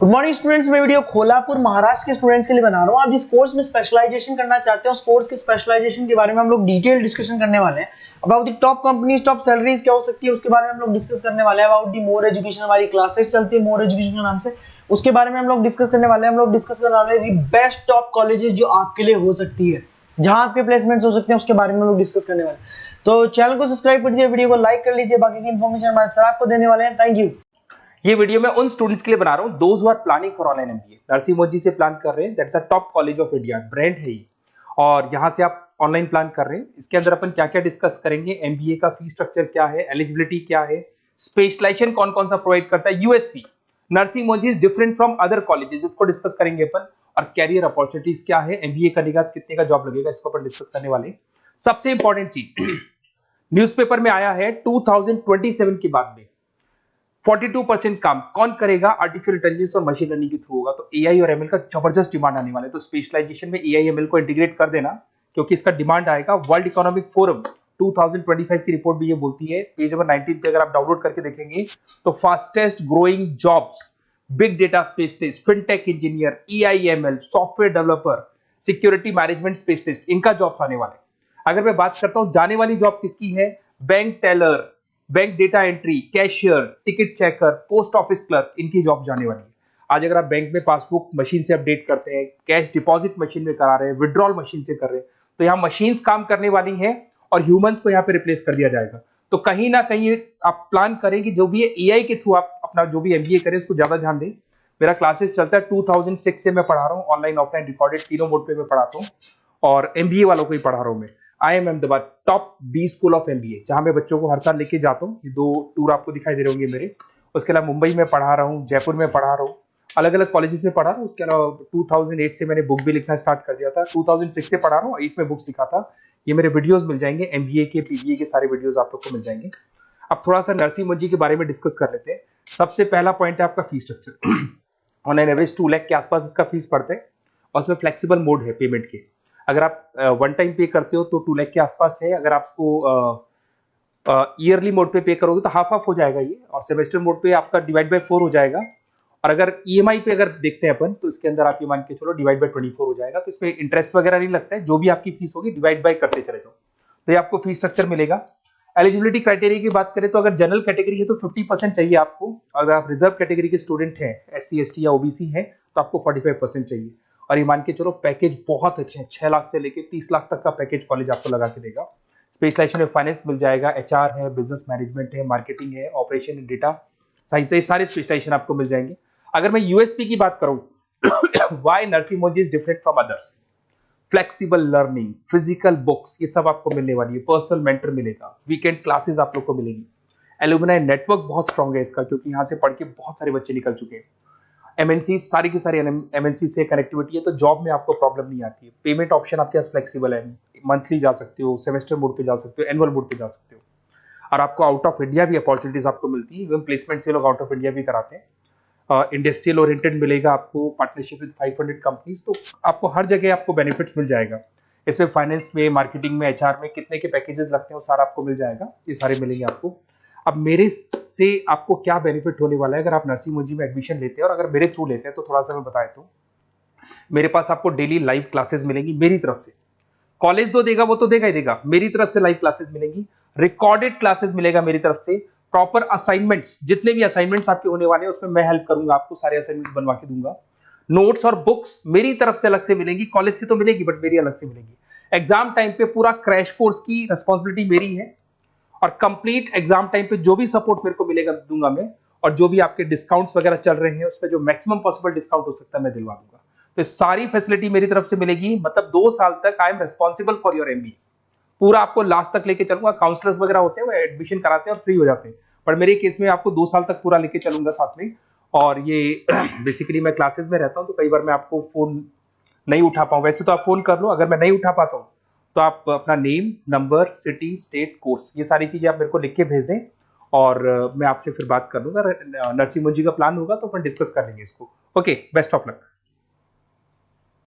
Good morning students. मैं video खोलापुर Maharashtra के students के लिए बना रहा हूँ। आप जिस कोर्स में स्पेशलाइजेशन करना चाहते हैं उस कोर्स के स्पेशलाइजेशन के बारे में हम लोग डिटेल डिस्कशन करने वाले हैं। About the top companies, top salaries क्या हो सकती है उसके बारे में हम लोग डिस्कस करने वाले हैं। अबाउट दी मोर एजुकेशन, हमारी क्लासेस चलती है मोर एजुकेशन के नाम से, उसके बारे में हम लोग डिस्कस करने वाले हैं। हम लोग डिस्कस करने वाले हैं बेस्ट टॉप कॉलेजेस जो आपके लिए हो सकती है, जहां आपके प्लेसमेंट्स हो सकते हैं, उसके बारे में हम लोग डिस्कस करने वाले हैं। तो चैनल को सब्सक्राइब कर लीजिए, वीडियो को लाइक कर लीजिए। बाकी की इन्फॉर्मेशन हमारे सर आपको देने वाले हैं। Thank you. ये वीडियो मैं उन स्टूडेंट्स के लिए बना रहा हूं those who are planning for online MBA. Narsee Monjee से प्लान कर रहे हैं, that's a top college of India, brand है ये, और यहां से आप ऑनलाइन प्लान कर रहे हैं। इसके अंदर अपन क्या क्या डिस्कस करेंगे, एमबीए का फी स्ट्रक्चर क्या है, एलिजिबिलिटी क्या है, स्पेशलाइजेशन कौन कौन सा प्रोवाइड करता है, USP Narsee Monjee is different from other colleges, इसको डिस्कस करेंगे अपन। और कैरियर अपॉर्चुनिटीज क्या है, एमबीए करने के बाद कितने का जॉब लगेगा, इसको अपन डिस्कस करने वाले हैं। सबसे इंपॉर्टेंट चीज न्यूज़पेपर में आया है 2027 के बाद में 42% काम कौन करेगा, आर्टिफिशियल इंटेलिजेंस और मशीन लर्निंग के थ्रू होगा। तो एआई और एमएल का जबरदस्त डिमांड आने वाला है। तो स्पेशलाइजेशन में एआई एमएल को इंटीग्रेट कर देना, क्योंकि इसका डिमांड आएगा। वर्ल्ड इकोनॉमिक फोरम 2025 की रिपोर्ट भी ये बोलती है, पेज नंबर 19 पे अगर आप डाउनलोड करके देखेंगे तो fastest growing jobs, big data specialist, fintech engineer, AIML, software developer, security management specialist, इनका जॉब्स आने वाले। अगर मैं बात करता हूं जाने वाली जॉब किसकी है, bank teller, bank data entry, cashier, ticket checker, post office clerk, इनकी जॉब जाने वाली है। आज अगर आप बैंक में पासबुक मशीन से अपडेट करते हैं, कैश डिपॉजिट मशीन में करा रहे हैं, विड्रॉल मशीन से कर रहे हैं, तो यहाँ मशीन्स काम करने वाली है और ह्यूमंस को यहाँ पे रिप्लेस कर दिया जाएगा। तो कहीं ना कहीं आप प्लान करें कि जो भी एआई के थ्रू आप अपना जो भी एमबीए करें उसको ज्यादा ध्यान दें। मेरा क्लासेस चलता है 2006 से मैं पढ़ा रहा हूँ, ऑनलाइन ऑफलाइन रिकॉर्डेड तीनों मोड पे मैं पढ़ाता हूँ, और एमबीए वालों को ही पढ़ा रहा हूँ मैं। I am Ahmedabad top B school of MBA, जहां मैं बच्चों को हर साल लेके जाता हूँ। ये 2 टूर आपको दिखाई दे रहे होंगे मेरे। उसके अलावा मुंबई में पढ़ा रहा हूँ, जयपुर में पढ़ा रहा हूँ, अलग अलग कॉलेजेस में पढ़ा रहा हूँ। उसके अलावा 2008 से मैंने बुक भी लिखना स्टार्ट कर दिया था, 2006 से पढ़ा रहा हूँ, 8 में बुक्स लिखा था। ये मेरे वीडियोस मिल जाएंगे, एमबीए के पीबीए के सारे वीडियोस आप लोग को मिल जाएंगे। अब थोड़ा सा नरसिंह मोदी के बारे में डिस्कस कर लेते हैं। सबसे पहला पॉइंट है आपका fees structure. Online average 2 lakh के आसपास इसका फीस पड़ता है, और उसमें फ्लेक्सिबल मोड है पेमेंट के। अगर आप वन टाइम पे करते हो तो 2 लाख के आसपास है। अगर आप इसको ईयरली मोड पे करोगे तो हाफ हाफ हो जाएगा ये, और सेमेस्टर मोड पे आपका डिवाइड बाय 4 हो जाएगा। और अगर ईएमआई पे अगर देखते हैं अपन तो इसके अंदर आप ये मान के चलो डिवाइड बाय 24 हो जाएगा। तो इसमें इंटरेस्ट वगैरह नहीं लगता है, जो भी आपकी फीस होगी डिवाइड बाय करते चले जाओ, तो ये आपको फीस स्ट्रक्चर मिलेगा। एलिजिबिलिटी क्राइटेरिया की बात करें तो अगर जनरल कैटेगरी है तो 50% चाहिए आपको। अगर आप रिजर्व कैटेगरी के स्टूडेंट हैं, एससी एसटी या ओबीसी हैं, तो आपको 45% चाहिए। और ये मान के चलो पैकेज बहुत अच्छे हैं, 6 लाख से लेके 30 लाख तक का पैकेज कॉलेज आपको लगा के देगा। स्पेशलाइजेशन में फाइनेंस मिल जाएगा, एचआर है, बिजनेस मैनेजमेंट है, मार्केटिंग है, ऑपरेशन एंड डेटा साइंस है, सारे स्पेशलाइजेशन आपको मिल जाएंगे। अगर मैं यूएसपी की बात करूं, why Narsee Monjee is different from others, flexible learning, physical books, ये सब आपको मिलने वाली है। पर्सनल मेंटर मिलेगा, वीकेंड क्लासेस आप लोग को मिलेंगी। एलुमनाई नेटवर्क बहुत स्ट्रांग है इसका, क्योंकि यहाँ से पढ़ के बहुत सारे बच्चे निकल चुके हैं। एमएनसी, सारी की सारी एमएनसी से कनेक्टिविटी है, तो जॉब में आपको प्रॉब्लम नहीं आती है। पेमेंट ऑप्शन आपके पास फ्लेक्सिबल है, मंथली जा सकते हो, सेमेस्टर मोड पे जा सकते हो, एनुअल मोड पे जा सकते हो। और आपको आउट ऑफ इंडिया भी अपॉर्चुनिटीज आपको मिलती है, इवन प्लेसमेंट से लोग आउट ऑफ इंडिया भी कराते हैं। इंडस्ट्रियल ओरिएंटेड मिलेगा आपको, पार्टनरशिप विद 500 कंपनीज, तो आपको हर जगह आपको बेनिफिट्स मिल जाएगा। इसमें फाइनेंस में, मार्केटिंग में, एचआर में कितने के पैकेजेस लगते हैं वो सारा आपको मिल जाएगा, ये सारे मिलेंगे आपको। अब मेरे से आपको क्या बेनिफिट होने वाला है अगर आप नरसिंह मोदी में एडमिशन लेते हैं, और अगर मेरे थ्रू लेते हैं तो थोड़ा सा मैं बताया तो मेरे पास आपको डेली लाइव क्लासेस मिलेंगी मेरी तरफ से। कॉलेज तो देगा, वो तो देगा ही देगा, मेरी तरफ से लाइव क्लासेस मिलेंगी, रिकॉर्डेड क्लासेस मिलेगा मेरी तरफ से, प्रॉपर असाइनमेंट्स, जितने भी असाइनमेंट्स आपके होने वाले हैं उसमें मैं हेल्प करूंगा, आपको सारे असाइनमेंट्स बनवा के दूंगा। नोट्स और बुक्स मेरी तरफ से अलग से मिलेंगी, कॉलेज से तो मिलेगी बट मेरी अलग से मिलेगी। एग्जाम टाइम पे पूरा क्रैश कोर्स की रिस्पॉन्सिबिलिटी मेरी है, और कंप्लीट एग्जाम टाइम पे जो भी सपोर्ट मेरे को मिलेगा दूंगा मैं, और जो भी आपके डिस्काउंट्स वगैरह चल रहे हैं उस पर जो मैक्सिमम पॉसिबल डिस्काउंट हो सकता है मैं दिलवा दूंगा। तो सारी फैसिलिटी मेरी तरफ से मिलेगी, मतलब 2 साल तक I am responsible for your MB, पूरा आपको लास्ट तक लेके चलूंगा। काउंसलर्स वगैरह होते हैं वो एडमिशन कराते हैं और फ्री हो जाते हैं, पर मेरे केस में आपको 2 साल तक पूरा लेके चलूंगा साथ में। और ये बेसिकली मैं क्लासेस में रहता हूं, तो कई बार मैं आपको फोन नहीं उठा पाऊं, वैसे तो आप फोन कर लो, अगर मैं नहीं उठा पाता हूं तो आप अपना name, number, city, state, course, ये सारी चीजें आप मेरे को लिख के भेज दें, और मैं आपसे फिर बात कर लूंगा। नरसिंह मोदी का प्लान होगा तो अपन डिस्कस कर लेंगे इसको। Okay, best of luck.